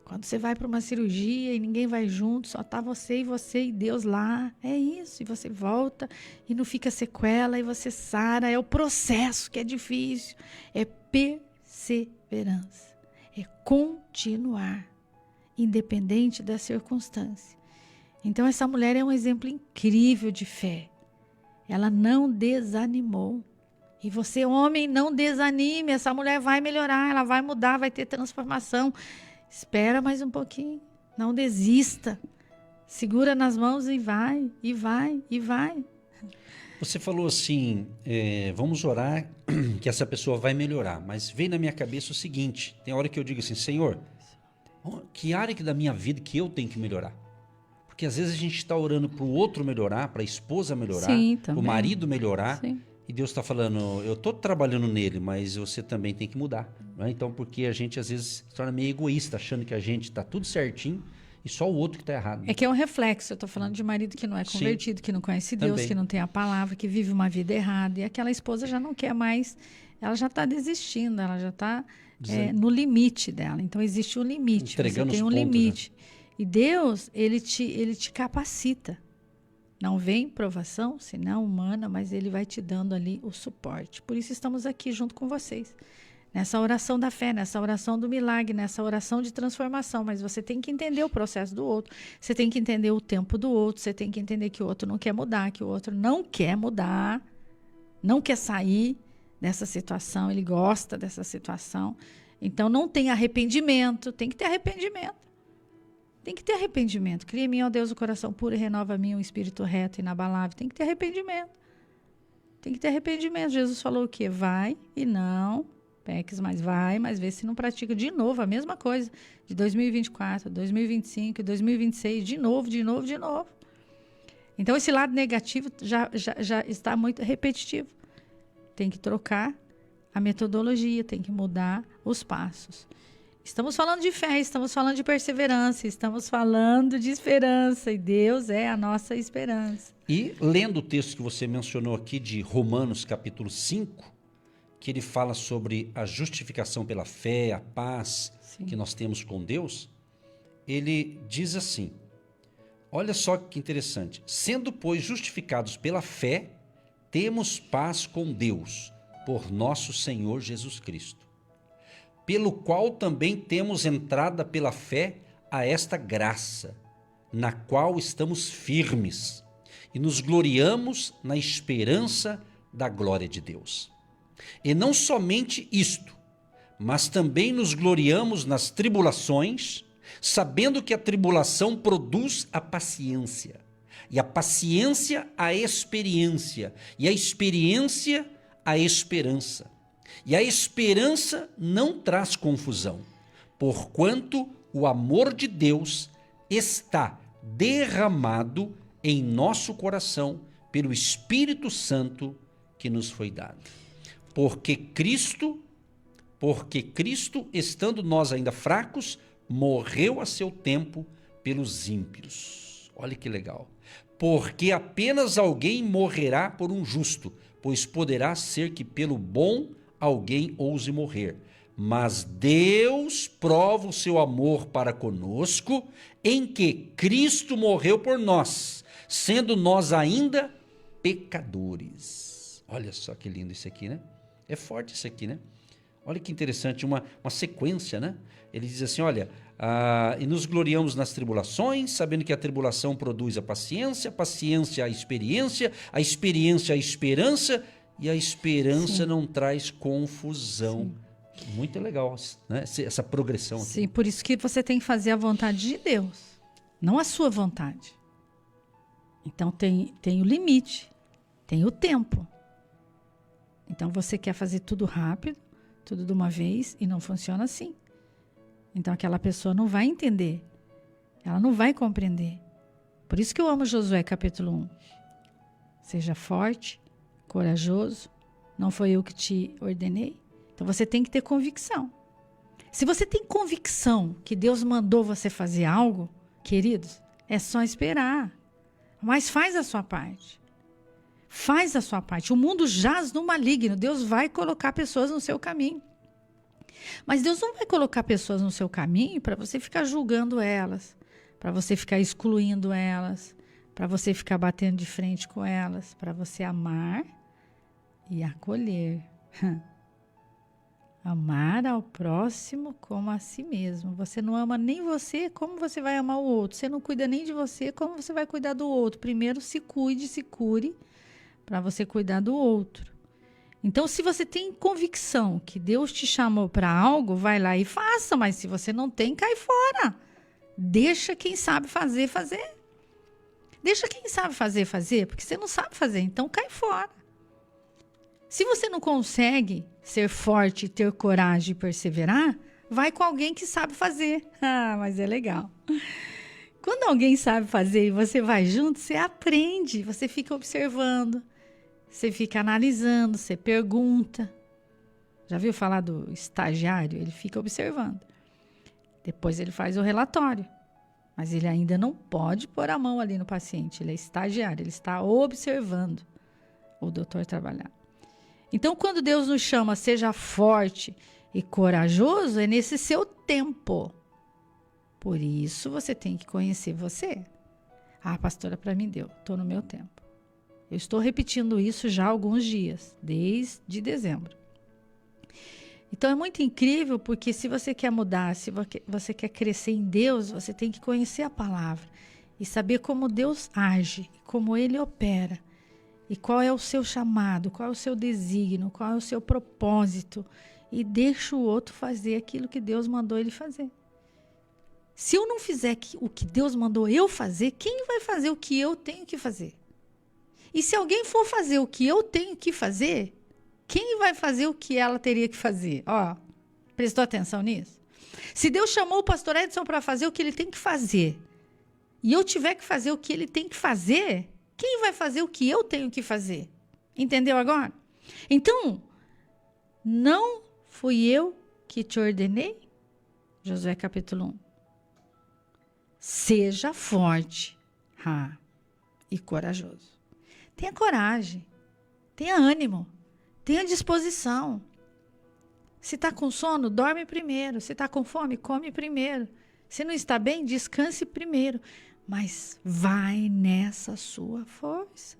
Quando você vai para uma cirurgia e ninguém vai junto, só está você e Deus lá. É isso. E você volta e não fica sequela e você sara. É o processo que é difícil. É perseverança. É continuar, independente da circunstância. Então, essa mulher é um exemplo incrível de fé. Ela não desanimou. E você, homem, não desanime. Essa mulher vai melhorar, ela vai mudar, vai ter transformação. Espera mais um pouquinho, não desista, segura nas mãos e vai, e vai, e vai. Você falou assim, vamos orar que essa pessoa vai melhorar, mas veio na minha cabeça o seguinte, tem hora que eu digo assim, Senhor, que área da minha vida que eu tenho que melhorar? Porque às vezes a gente está orando para o outro melhorar, para a esposa melhorar, para o marido melhorar, sim. E Deus está falando, eu estou trabalhando nele, mas você também tem que mudar. Né? Então, porque a gente às vezes se torna meio egoísta, achando que a gente está tudo certinho e só o outro que está errado. Né? É que é um reflexo, eu estou falando de marido que não é convertido, sim. Que não conhece Deus, também. Que não tem a palavra, que vive uma vida errada. E aquela esposa já não quer mais, ela já está desistindo, ela já está no limite dela. Então, existe um limite, entregando você tem um pontos, limite. Né? E Deus, ele te capacita. Não vem provação, senão humana, mas ele vai te dando ali o suporte. Por isso estamos aqui junto com vocês. Nessa oração da fé, nessa oração do milagre, nessa oração de transformação. Mas você tem que entender o processo do outro. Você tem que entender o tempo do outro. Você tem que entender que o outro não quer mudar, que o outro não quer mudar, não quer sair dessa situação, ele gosta dessa situação. Então não tem arrependimento, tem que ter arrependimento. Tem que ter arrependimento. Cria em mim, ó Deus, o coração puro e renova em mim um espírito reto e inabalável. Tem que ter arrependimento. Tem que ter arrependimento. Jesus falou o quê? Vai e não peques, mas vê se não pratica de novo a mesma coisa. De 2024, 2025, 2026, de novo. Então, esse lado negativo já está muito repetitivo. Tem que trocar a metodologia, tem que mudar os passos. Estamos falando de fé, estamos falando de perseverança, estamos falando de esperança, e Deus é a nossa esperança. E lendo o texto que você mencionou aqui de Romanos capítulo 5, que ele fala sobre a justificação pela fé, a paz que nós temos com Deus, ele diz assim, olha só que interessante, sendo, pois, justificados pela fé, temos paz com Deus, por nosso Senhor Jesus Cristo, pelo qual também temos entrada pela fé a esta graça, na qual estamos firmes e nos gloriamos na esperança da glória de Deus. E não somente isto, mas também nos gloriamos nas tribulações, sabendo que a tribulação produz a paciência, e a paciência a experiência, e a experiência a esperança. E a esperança não traz confusão, porquanto o amor de Deus está derramado em nosso coração pelo Espírito Santo que nos foi dado. Porque Cristo, estando nós ainda fracos, morreu a seu tempo pelos ímpios. Olha que legal. Porque apenas alguém morrerá por um justo, pois poderá ser que pelo bom alguém ouse morrer. Mas Deus prova o seu amor para conosco, em que Cristo morreu por nós, sendo nós ainda pecadores. Olha só que lindo isso aqui, né? É forte isso aqui, né? Olha que interessante, uma sequência, né? Ele diz assim, olha, e nos gloriamos nas tribulações, sabendo que a tribulação produz a paciência a experiência a esperança, e a esperança não traz confusão. Sim. Muito legal, né? Essa progressão aqui. Sim, por isso que você tem que fazer a vontade de Deus, não a sua vontade. Então tem o limite, tem o tempo. Então você quer fazer tudo rápido, tudo de uma vez, e não funciona assim. Então aquela pessoa não vai entender, ela não vai compreender. Por isso que eu amo Josué capítulo 1. Seja forte, corajoso, não foi eu que te ordenei. Então você tem que ter convicção. Se você tem convicção que Deus mandou você fazer algo, queridos, é só esperar. Mas faz a sua parte. Faz a sua parte. O mundo jaz no maligno. Deus vai colocar pessoas no seu caminho. Mas Deus não vai colocar pessoas no seu caminho para você ficar julgando elas, para você ficar excluindo elas, para você ficar batendo de frente com elas, para você amar e acolher. Amar ao próximo como a si mesmo. Você não ama nem você, como você vai amar o outro? Você não cuida nem de você, como você vai cuidar do outro? Primeiro se cuide, se cure, para você cuidar do outro. Então, se você tem convicção que Deus te chamou para algo, vai lá e faça. Mas se você não tem, cai fora. Deixa quem sabe fazer. Deixa quem sabe fazer, porque você não sabe fazer, então cai fora. Se você não consegue ser forte, ter coragem e perseverar, vai com alguém que sabe fazer. Ah, mas é legal. Quando alguém sabe fazer e você vai junto, você aprende, você fica observando, você fica analisando, você pergunta. Já viu falar do estagiário? Ele fica observando. Depois ele faz o relatório. Mas ele ainda não pode pôr a mão ali no paciente. Ele é estagiário, ele está observando o doutor trabalhar. Então, quando Deus nos chama, seja forte e corajoso, é nesse seu tempo. Por isso, você tem que conhecer você. Ah, pastora, para mim deu. Estou no meu tempo. Eu estou repetindo isso já há alguns dias, desde dezembro. Então, é muito incrível, porque se você quer mudar, se você quer crescer em Deus, você tem que conhecer a palavra e saber como Deus age, como Ele opera. E qual é o seu chamado, qual é o seu desígnio, qual é o seu propósito. E deixa o outro fazer aquilo que Deus mandou ele fazer. Se eu não fizer o que Deus mandou eu fazer, quem vai fazer o que eu tenho que fazer? E se alguém for fazer o que eu tenho que fazer, quem vai fazer o que ela teria que fazer? Ó, prestou atenção nisso? Se Deus chamou o pastor Edson para fazer o que ele tem que fazer, e eu tiver que fazer o que ele tem que fazer, quem vai fazer o que eu tenho que fazer? Entendeu agora? Então, não fui eu que te ordenei? Josué capítulo 1. Seja forte e corajoso. Tenha coragem, tenha ânimo, tenha disposição. Se está com sono, dorme primeiro. Se está com fome, come primeiro. Se não está bem, descanse primeiro. Mas vai nessa sua força.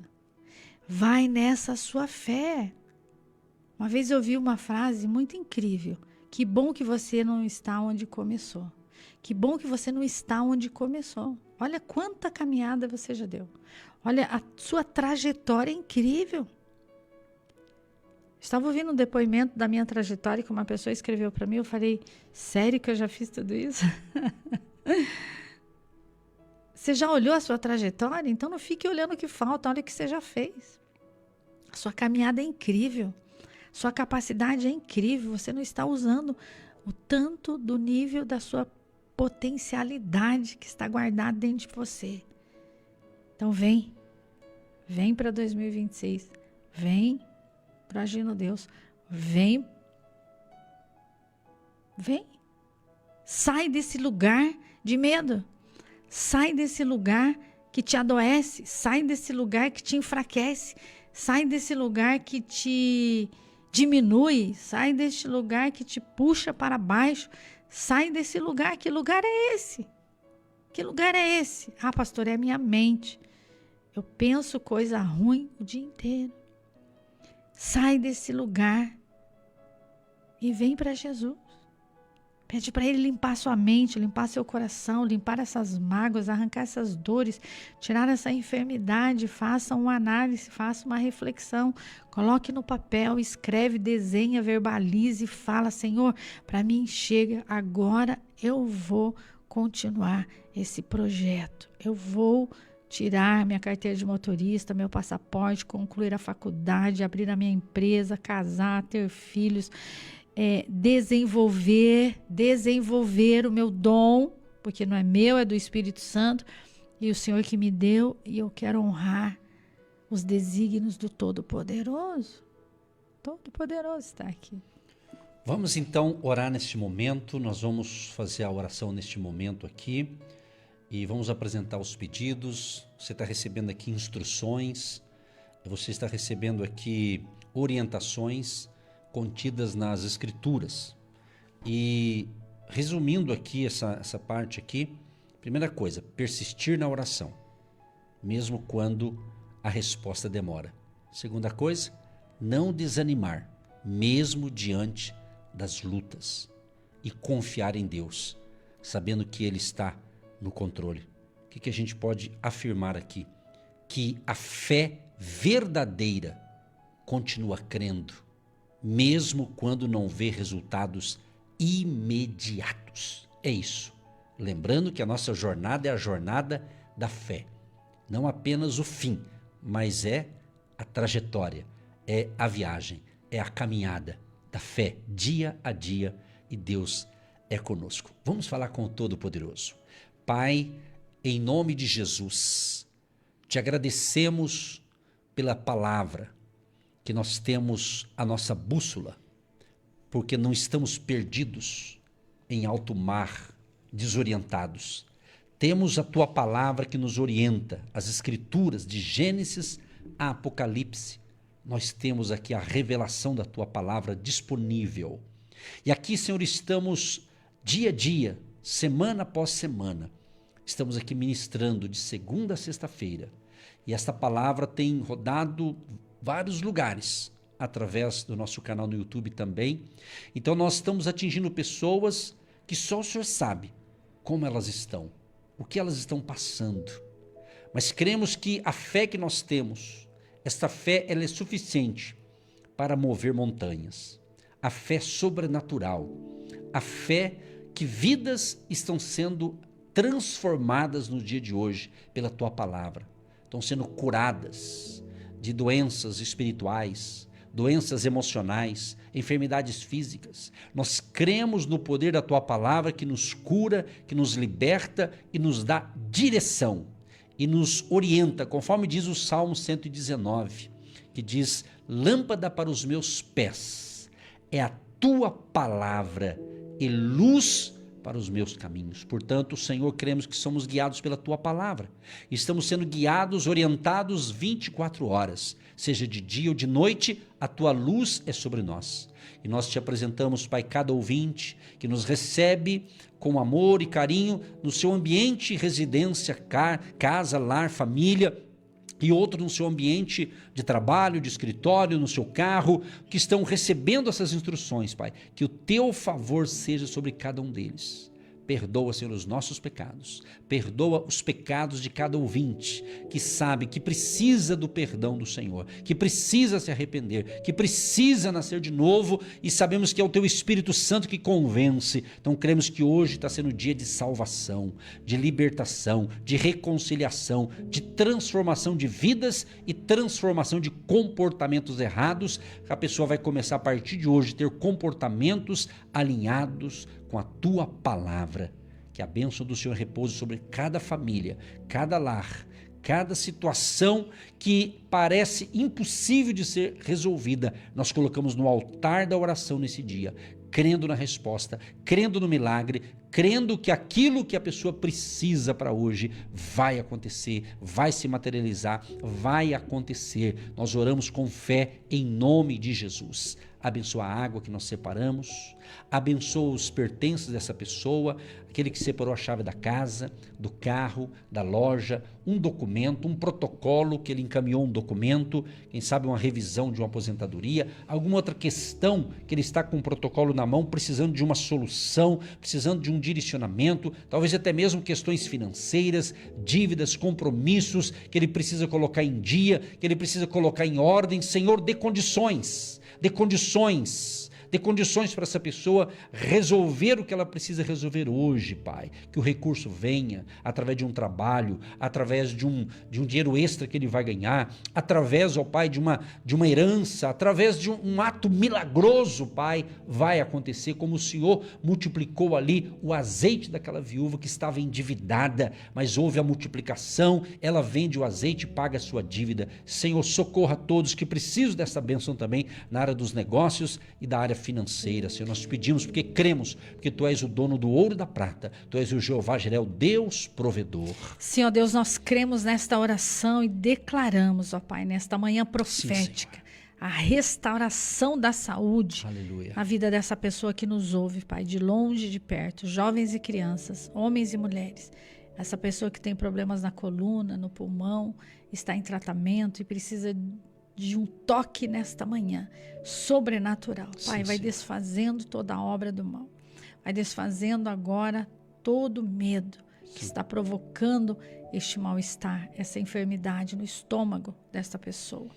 Vai nessa sua fé. Uma vez eu ouvi uma frase muito incrível. Que bom que você não está onde começou. Que bom que você não está onde começou. Olha quanta caminhada você já deu. Olha, a sua trajetória é incrível. Estava ouvindo um depoimento da minha trajetória que uma pessoa escreveu para mim. Eu falei, sério que eu já fiz tudo isso? Você já olhou a sua trajetória? Então não fique olhando o que falta, olha o que você já fez. A sua caminhada é incrível. Sua capacidade é incrível. Você não está usando o tanto do nível da sua potencialidade que está guardado dentro de você. Então vem para 2026, vem para agir no Deus, vem, sai desse lugar de medo, sai desse lugar que te adoece, sai desse lugar que te enfraquece, sai desse lugar que te diminui, sai desse lugar que te puxa para baixo, sai desse lugar. Que lugar é esse? Que lugar é esse? Ah, pastor, é a minha mente. Eu penso coisa ruim o dia inteiro. Sai desse lugar e vem para Jesus. Pede para Ele limpar sua mente, limpar seu coração, limpar essas mágoas, arrancar essas dores, tirar essa enfermidade. Faça uma análise, faça uma reflexão. Coloque no papel, escreve, desenha, verbalize, fala, Senhor, para mim chega, agora eu vou continuar esse projeto. Eu vou tirar minha carteira de motorista, meu passaporte, concluir a faculdade, abrir a minha empresa, casar, ter filhos, desenvolver o meu dom, porque não é meu, é do Espírito Santo, e o Senhor que me deu, e eu quero honrar os desígnios do Todo-Poderoso. Todo-Poderoso está aqui. Vamos então orar neste momento, nós vamos fazer a oração neste momento aqui, e vamos apresentar os pedidos. Você está recebendo aqui instruções, você está recebendo aqui orientações contidas nas Escrituras. E resumindo aqui essa parte aqui, primeira coisa, persistir na oração, mesmo quando a resposta demora. Segunda coisa, não desanimar, mesmo diante das lutas, e confiar em Deus, sabendo que Ele está no controle. O que a gente pode afirmar aqui? Que a fé verdadeira continua crendo, mesmo quando não vê resultados imediatos. É isso. Lembrando que a nossa jornada é a jornada da fé. Não apenas o fim, mas é a trajetória, é a viagem, é a caminhada da fé, dia a dia, e Deus é conosco. Vamos falar com o Todo-Poderoso. Pai, em nome de Jesus, te agradecemos pela palavra, que nós temos a nossa bússola, porque não estamos perdidos em alto mar, desorientados. Temos a tua palavra que nos orienta, as Escrituras, de Gênesis a Apocalipse. Nós temos aqui a revelação da tua palavra disponível. E aqui, Senhor, estamos dia a dia, semana após semana, estamos aqui ministrando de segunda a sexta-feira. E esta palavra tem rodado vários lugares, através do nosso canal no YouTube também. Então nós estamos atingindo pessoas que só o Senhor sabe como elas estão, o que elas estão passando. Mas cremos que a fé que nós temos, esta fé, ela é suficiente para mover montanhas. A fé sobrenatural, a fé que vidas estão sendo transformadas no dia de hoje pela tua palavra. Estão sendo curadas de doenças espirituais, doenças emocionais, enfermidades físicas. Nós cremos no poder da tua palavra que nos cura, que nos liberta e nos dá direção e nos orienta, conforme diz o Salmo 119, que diz: lâmpada para os meus pés é a tua palavra e luz para os meus caminhos. Portanto, Senhor, cremos que somos guiados pela tua palavra. Estamos sendo guiados, orientados 24 horas, seja de dia ou de noite, a tua luz é sobre nós. E nós te apresentamos, Pai, cada ouvinte que nos recebe com amor e carinho no seu ambiente, residência, casa, lar, família, e outro no seu ambiente de trabalho, de escritório, no seu carro, que estão recebendo essas instruções, Pai. Que o teu favor seja sobre cada um deles. Perdoa, Senhor, os nossos pecados. Perdoa os pecados de cada ouvinte que sabe que precisa do perdão do Senhor, que precisa se arrepender, que precisa nascer de novo, e sabemos que é o teu Espírito Santo que convence. Então cremos que hoje está sendo dia de salvação, de libertação, de reconciliação, de transformação de vidas e transformação de comportamentos errados. A pessoa vai começar a partir de hoje a ter comportamentos alinhados com a tua palavra. Que a bênção do Senhor repouse sobre cada família, cada lar, cada situação que parece impossível de ser resolvida. Nós colocamos no altar da oração nesse dia, crendo na resposta, crendo no milagre, crendo que aquilo que a pessoa precisa para hoje vai acontecer, vai se materializar, vai acontecer. Nós oramos com fé em nome de Jesus. Abençoa a água que nós separamos, abençoa os pertences dessa pessoa, aquele que separou a chave da casa, do carro, da loja, um documento, um protocolo, que ele encaminhou um documento, quem sabe uma revisão de uma aposentadoria, alguma outra questão que ele está com um protocolo na mão, precisando de uma solução, precisando de um direcionamento, talvez até mesmo questões financeiras, dívidas, compromissos, que ele precisa colocar em dia, que ele precisa colocar em ordem. Senhor, dê condições para essa pessoa resolver o que ela precisa resolver hoje, Pai. Que o recurso venha através de um trabalho, através de um dinheiro extra que ele vai ganhar, através, ó Pai, de uma herança, através de um ato milagroso, Pai, vai acontecer, como o Senhor multiplicou ali o azeite daquela viúva que estava endividada, mas houve a multiplicação, ela vende o azeite e paga a sua dívida. Senhor, socorra todos que precisam dessa bênção também na área dos negócios e da área financeira. Senhor, nós pedimos porque cremos, porque Tu és o dono do ouro e da prata, Tu és o Jeová Jireh, o Deus provedor. Sim, ó Deus, nós cremos nesta oração e declaramos, ó Pai, nesta manhã profética, sim, a restauração da saúde, aleluia, na vida dessa pessoa que nos ouve, Pai, de longe e de perto, jovens e crianças, homens e mulheres. Essa pessoa que tem problemas na coluna, no pulmão, está em tratamento e precisa de um toque nesta manhã, sobrenatural. Pai, sim, vai desfazendo toda a obra do mal. Vai desfazendo agora todo o medo que está provocando este mal-estar, essa enfermidade no estômago desta pessoa.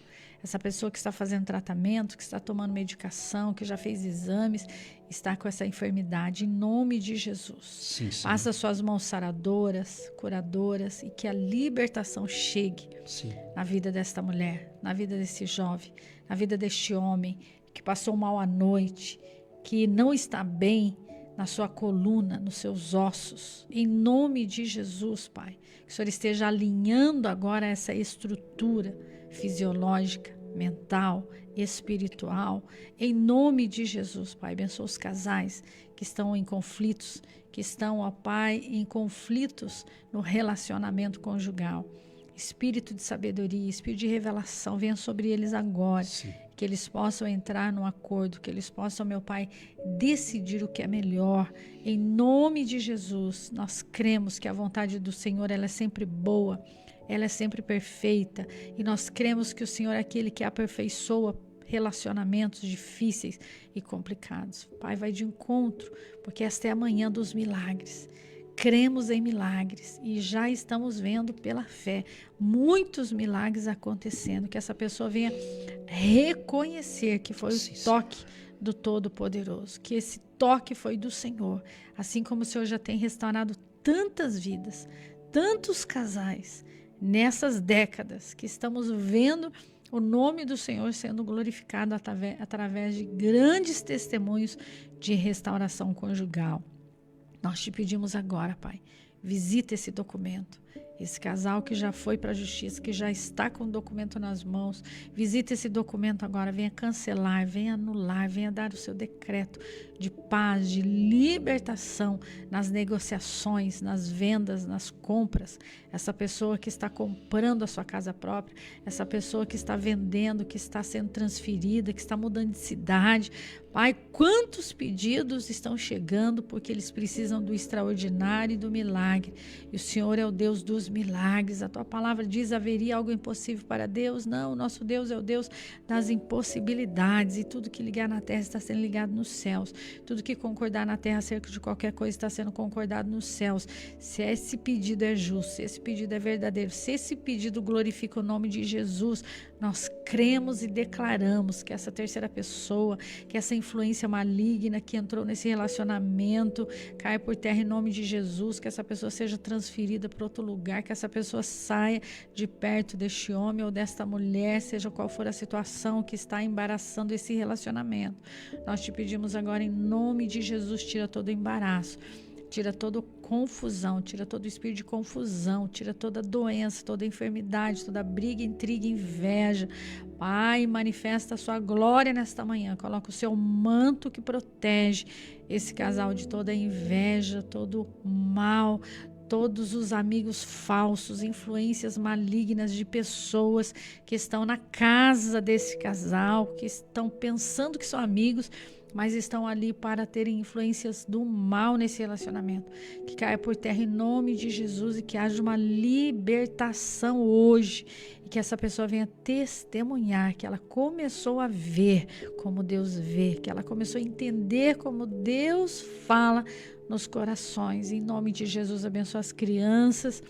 Essa pessoa que está fazendo tratamento, que está tomando medicação, que já fez exames, está com essa enfermidade, em nome de Jesus. Sim, passa suas mãos saradoras, curadoras, e que a libertação chegue, sim, na vida desta mulher, na vida desse jovem, na vida deste homem que passou mal à noite, que não está bem na sua coluna, nos seus ossos. Em nome de Jesus, Pai, que o Senhor esteja alinhando agora essa estrutura fisiológica, mental, espiritual, em nome de Jesus, Pai. Abençoa os casais que estão em conflitos, que estão, ó Pai, em conflitos no relacionamento conjugal. Espírito de sabedoria, espírito de revelação, venha sobre eles agora. Sim. Que eles possam entrar num acordo, que eles possam, meu Pai, decidir o que é melhor. Em nome de Jesus, nós cremos que a vontade do Senhor, ela é sempre boa, ela é sempre perfeita, e nós cremos que o Senhor é aquele que aperfeiçoa relacionamentos difíceis e complicados. Pai, vai de encontro, porque esta é a manhã dos milagres. Cremos em milagres e já estamos vendo pela fé muitos milagres acontecendo, que essa pessoa venha reconhecer que foi o toque do Todo-Poderoso, que esse toque foi do Senhor, assim como o Senhor já tem restaurado tantas vidas, tantos casais, nessas décadas que estamos vendo o nome do Senhor sendo glorificado através de grandes testemunhos de restauração conjugal. Nós te pedimos agora, Pai, visita esse documento. Esse casal que já foi para a justiça, que já está com o documento nas mãos, visita esse documento agora, venha cancelar, venha anular, venha dar o seu decreto de paz, de libertação nas negociações, nas vendas, nas compras. Essa pessoa que está comprando a sua casa própria, essa pessoa que está vendendo, que está sendo transferida, que está mudando de cidade. Pai, quantos pedidos estão chegando porque eles precisam do extraordinário e do milagre. E o Senhor é o Deus dos milagres. A tua palavra diz: haveria algo impossível para Deus? Não, o nosso Deus é o Deus das impossibilidades. E tudo que ligar na terra está sendo ligado nos céus. Tudo que concordar na terra acerca de qualquer coisa está sendo concordado nos céus. Se esse pedido é justo, se esse pedido é verdadeiro, se esse pedido glorifica o nome de Jesus, nós cremos e declaramos que essa terceira pessoa, que essa influência maligna que entrou nesse relacionamento, caia por terra em nome de Jesus, que essa pessoa seja transferida para outro lugar, que essa pessoa saia de perto deste homem ou desta mulher, seja qual for a situação que está embaraçando esse relacionamento. Nós te pedimos agora em nome de Jesus, tira todo o embaraço. Tira toda confusão, tira todo o espírito de confusão, tira toda doença, toda enfermidade, toda briga, intriga, inveja. Pai, manifesta a sua glória nesta manhã. Coloca o seu manto que protege esse casal de toda inveja, todo mal, todos os amigos falsos, influências malignas de pessoas que estão na casa desse casal, que estão pensando que são amigos, mas estão ali para terem influências do mal nesse relacionamento. Que caia por terra em nome de Jesus e que haja uma libertação hoje. E que essa pessoa venha testemunhar que ela começou a ver como Deus vê, que ela começou a entender como Deus fala nos corações. Em nome de Jesus, abençoa as crianças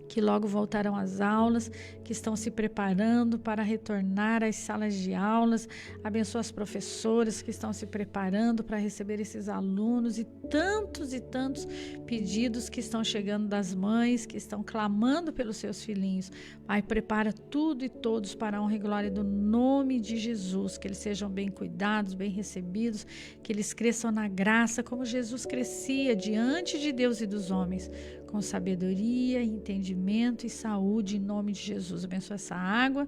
que logo voltarão às aulas, que estão se preparando para retornar às salas de aulas. Abençoa as professoras que estão se preparando para receber esses alunos e tantos pedidos que estão chegando das mães, que estão clamando pelos seus filhinhos. Pai, prepara tudo e todos para a honra e glória do nome de Jesus, que eles sejam bem cuidados, bem recebidos, que eles cresçam na graça como Jesus crescia diante de Deus e dos homens, com sabedoria, entendimento e saúde, em nome de Jesus. Abençoa essa água,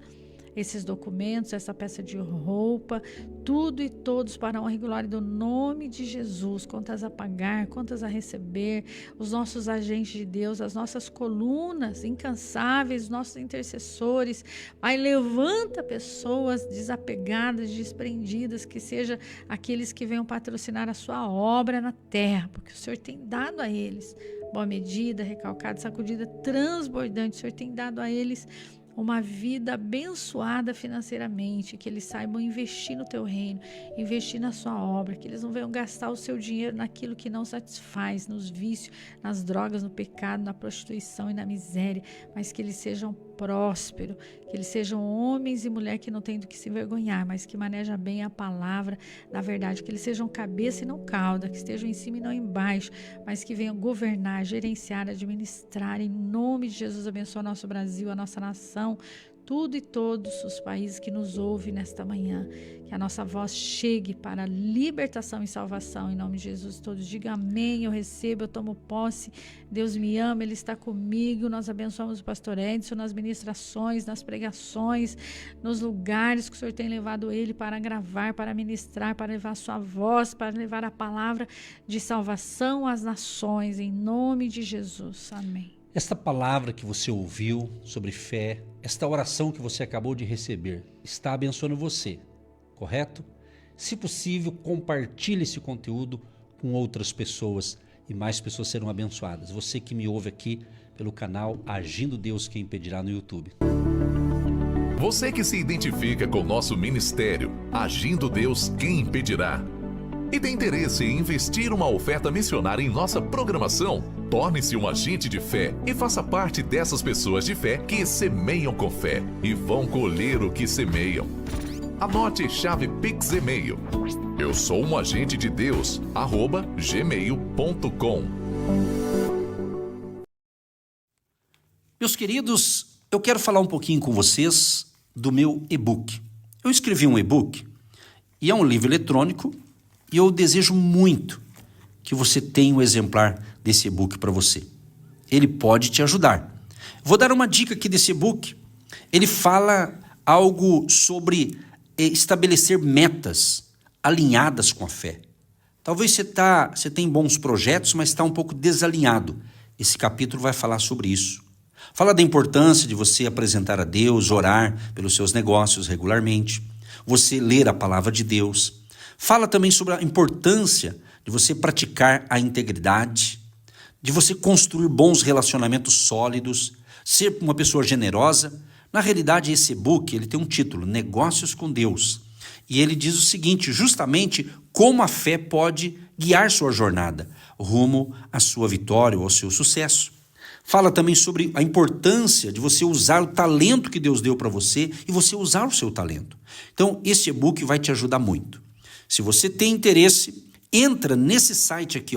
esses documentos, essa peça de roupa, tudo e todos para a honra e glória do nome de Jesus. Contas a pagar, contas a receber, os nossos agentes de Deus, as nossas colunas incansáveis, os nossos intercessores. Pai, levanta pessoas desapegadas, desprendidas, que seja aqueles que venham patrocinar a sua obra na terra, porque o Senhor tem dado a eles boa medida, recalcada, sacudida, transbordante. O Senhor tem dado a eles uma vida abençoada financeiramente, que eles saibam investir no teu reino, investir na sua obra, que eles não venham gastar o seu dinheiro naquilo que não satisfaz, nos vícios, nas drogas, no pecado, na prostituição e na miséria, mas que eles sejam prósperos, que eles sejam homens e mulheres que não têm do que se envergonhar, mas que manejam bem a palavra da verdade, que eles sejam cabeça e não cauda, que estejam em cima e não embaixo, mas que venham governar, gerenciar, administrar. Em nome de Jesus, abençoa o nosso Brasil, a nossa nação, tudo e todos os países que nos ouvem nesta manhã, que a nossa voz chegue para libertação e salvação, em nome de Jesus. Todos digam amém, eu recebo, eu tomo posse, Deus me ama, Ele está comigo. Nós abençoamos o pastor Edson nas ministrações, nas pregações, nos lugares que o Senhor tem levado ele para gravar, para ministrar, para levar a sua voz, para levar a palavra de salvação às nações, em nome de Jesus, amém. Esta palavra que você ouviu sobre fé, esta oração que você acabou de receber, está abençoando você, correto? Se possível, compartilhe esse conteúdo com outras pessoas e mais pessoas serão abençoadas. Você que me ouve aqui pelo canal Agindo Deus Quem Impedirá no YouTube. Você que se identifica com o nosso ministério, Agindo Deus Quem Impedirá, e tem interesse em investir uma oferta missionária em nossa programação, torne-se um agente de fé e faça parte dessas pessoas de fé que semeiam com fé e vão colher o que semeiam. Anote chave Pix e-mail. Eu sou um agente de Deus, @gmail.com. Meus queridos, eu quero falar um pouquinho com vocês do meu e-book. Eu escrevi um e-book e é um livro eletrônico e eu desejo muito que você tenha um exemplar desse e-book para você. Ele pode te ajudar. Vou dar uma dica aqui desse e-book. Ele fala algo sobre estabelecer metas alinhadas com a fé. Talvez você tenha bons projetos, mas está um pouco desalinhado. Esse capítulo vai falar sobre isso. Fala da importância de você apresentar a Deus, orar pelos seus negócios regularmente, você ler a palavra de Deus. Fala também sobre a importância de você praticar a integridade, de você construir bons relacionamentos sólidos, ser uma pessoa generosa. Na realidade, esse e-book ele tem um título, Negócios com Deus. E ele diz o seguinte, justamente como a fé pode guiar sua jornada rumo à sua vitória ou ao seu sucesso. Fala também sobre a importância de você usar o talento que Deus deu para você e você usar o seu talento. Então, esse e-book vai te ajudar muito. Se você tem interesse, entra nesse site aqui,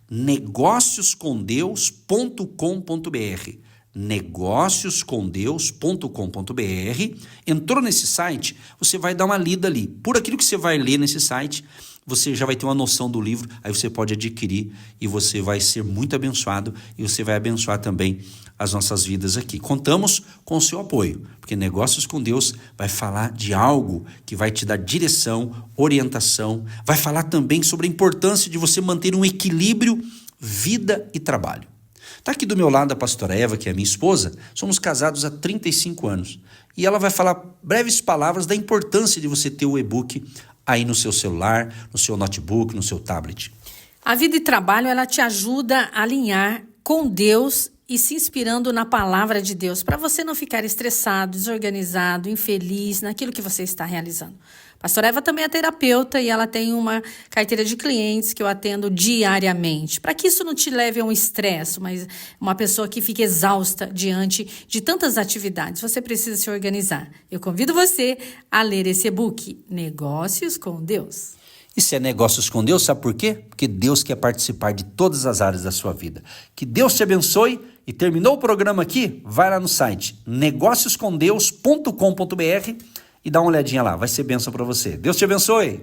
negócioscomdeus.com.br. negócioscomdeus.com.br. Entrou nesse site, você vai dar uma lida ali. Por aquilo que você vai ler nesse site, você já vai ter uma noção do livro, aí você pode adquirir e você vai ser muito abençoado e você vai abençoar também as nossas vidas aqui. Contamos com o seu apoio, porque Negócios com Deus vai falar de algo que vai te dar direção, orientação, vai falar também sobre a importância de você manter um equilíbrio vida e trabalho. Está aqui do meu lado a pastora Eva, que é minha esposa, somos casados há 35 anos e ela vai falar breves palavras da importância de você ter o e-book aí no seu celular, no seu notebook, no seu tablet. A vida e trabalho, ela te ajuda a alinhar com Deus e se inspirando na palavra de Deus, para você não ficar estressado, desorganizado, infeliz naquilo que você está realizando. Pastora Eva também é terapeuta e ela tem uma carteira de clientes que eu atendo diariamente. Para que isso não te leve a um estresse, mas uma pessoa que fique exausta diante de tantas atividades, você precisa se organizar. Eu convido você a ler esse e-book, Negócios com Deus. Isso é Negócios com Deus, sabe por quê? Porque Deus quer participar de todas as áreas da sua vida. Que Deus te abençoe e terminou o programa aqui, vai lá no site negócioscomdeus.com.br e dá uma olhadinha lá, vai ser bênção para você. Deus te abençoe!